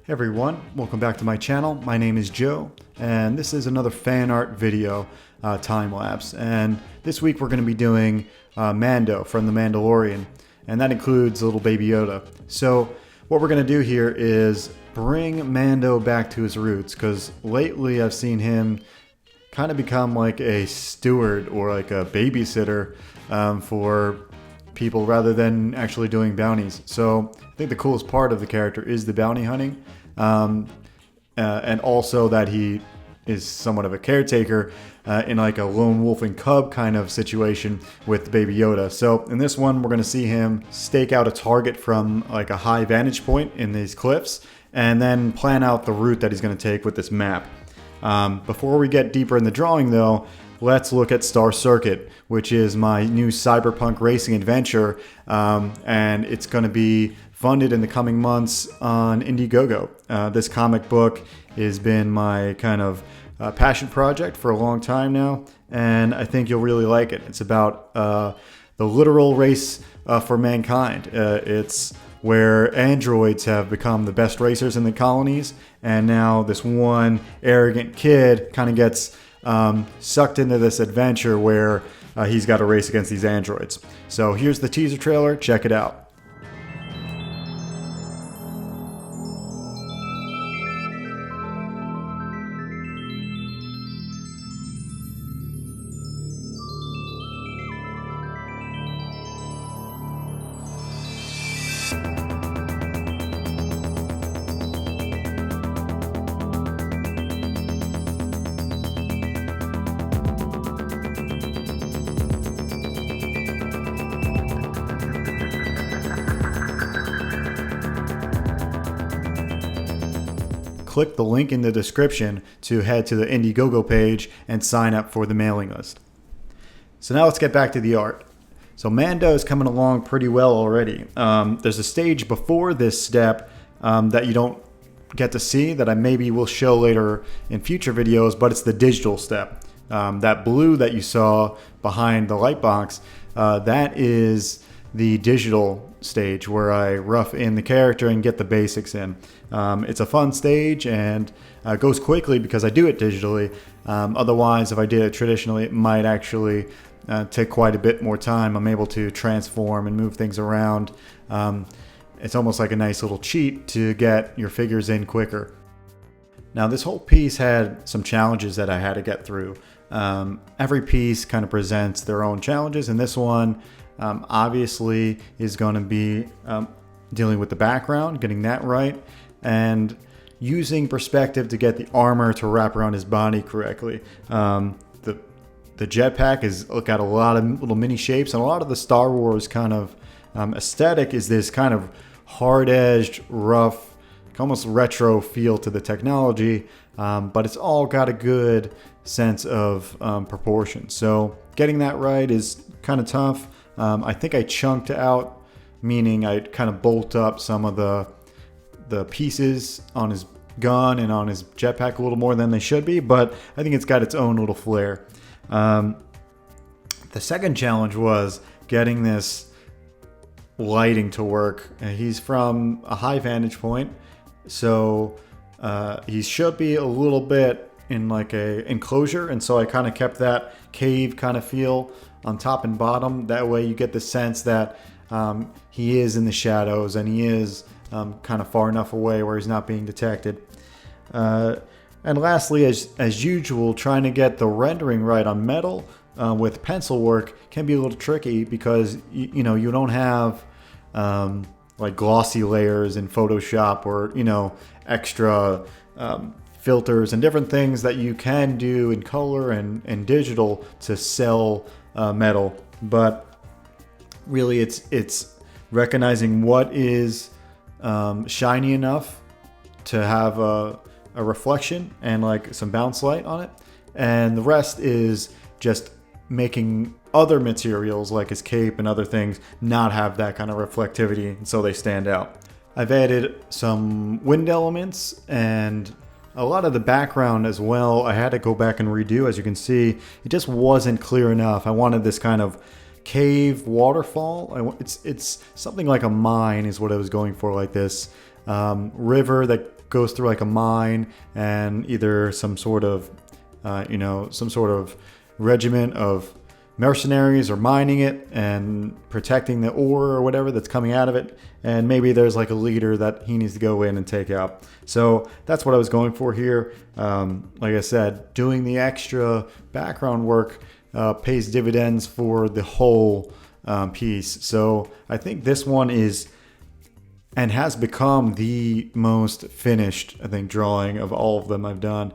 Hey everyone, welcome back to my channel. My name is Joe, and this is another fan art video time lapse. And this week we're going to be doing Mando from the Mandalorian, and that includes little Baby Yoda. So what we're going to do here is bring Mando back to his roots, because lately I've seen him kind of become like a steward or like a babysitter for people rather than actually doing bounties. So I think the coolest part of the character is the bounty hunting, and also that he is somewhat of a caretaker in like a lone wolf and cub kind of situation with Baby Yoda. So in this one, we're going to see him stake out a target from like a high vantage point in these cliffs, and then plan out the route that he's going to take with this map. Before we get deeper in the drawing though, let's look at Star Circuit, which is my new cyberpunk racing adventure, and it's going to be funded in the coming months on Indiegogo. This comic book has been my kind of passion project for a long time now, and I think you'll really like it. It's about the literal race for mankind. It's where androids have become the best racers in the colonies, and now this one arrogant kid kind of gets sucked into this adventure where he's got to race against these androids. So here's the teaser trailer, check it out. Click the link in the description to head to the Indiegogo page and sign up for the mailing list. So now let's get back to the art. So Mando is coming along pretty well already. There's a stage before this step that you don't get to see that I maybe will show later in future videos, but it's the digital step. That blue that you saw behind the light box, that is the digital stage where I rough in the character and get the basics in. It's a fun stage and goes quickly because I do it digitally. Otherwise, if I did it traditionally, it might actually take quite a bit more time. I'm able to transform and move things around. It's almost like a nice little cheat to get your figures in quicker. Now, this whole piece had some challenges that I had to get through. Every piece kind of presents their own challenges, and this one obviously is going to be dealing with the background, getting that right, and using perspective to get the armor to wrap around his body correctly. The jetpack has got a lot of little mini shapes, and a lot of the Star Wars kind of aesthetic is this kind of hard-edged, rough, almost retro feel to the technology, but it's all got a good sense of proportion. So getting that right is kind of tough. I think I chunked out, meaning I kind of bolt up some of the pieces on his gun and on his jetpack a little more than they should be, but I think it's got its own little flair. The second challenge was getting this lighting to work. He's from a high vantage point, so he should be a little bit in like a enclosure, and so I kind of kept that cave kind of feel on top and bottom. That way you get the sense that he is in the shadows and he is kind of far enough away where he's not being detected. And lastly, as usual, trying to get the rendering right on metal with pencil work can be a little tricky because you don't have like glossy layers in Photoshop or extra filters and different things that you can do in color and digital to sell metal. But really it's recognizing what is shiny enough to have a reflection and like some bounce light on it, and the rest is just making other materials like his cape and other things not have that kind of reflectivity, and so they stand out. I've added some wind elements and a lot of the background as well. I had to go back and redo. As you can see, it just wasn't clear enough. I wanted this kind of cave waterfall. It's something like a mine is what I was going for, like this river that goes through like a mine and either some sort of regiment of mercenaries are mining it and protecting the ore or whatever that's coming out of it, and maybe there's like a leader that he needs to go in and take out. So that's what I was going for here. Like I said, doing the extra background work pays dividends for the whole piece. So I think this one is and has become the most finished, I think, drawing of all of them I've done.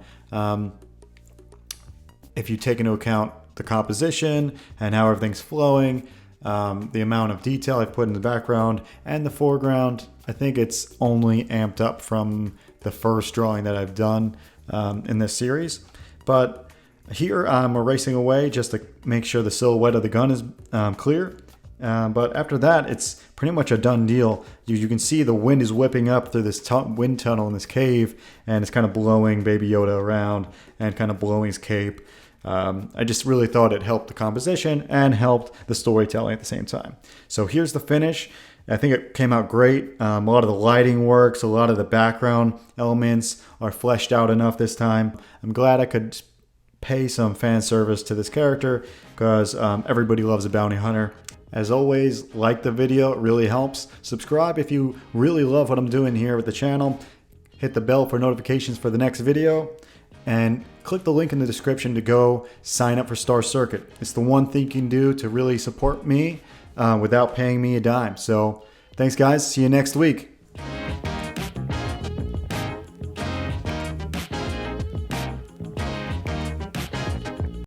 If you take into account the composition and how everything's flowing, the amount of detail I've put in the background and the foreground, I think it's only amped up from the first drawing that I've done in this series. But here I'm erasing away just to make sure the silhouette of the gun is clear. But after that, it's pretty much a done deal. You can see the wind is whipping up through this wind tunnel in this cave, and it's kind of blowing Baby Yoda around and kind of blowing his cape. I just really thought it helped the composition and helped the storytelling at the same time. So here's the finish. I think it came out great. A lot of the lighting works, a lot of the background elements are fleshed out enough this time. I'm glad I could pay some fan service to this character because everybody loves a bounty hunter. As always, like the video, it really helps. Subscribe if you really love what I'm doing here with the channel. Hit the bell for notifications for the next video. And click the link in the description to go sign up for Star Circuit. It's the one thing you can do to really support me without paying me a dime. So thanks guys, see you next week.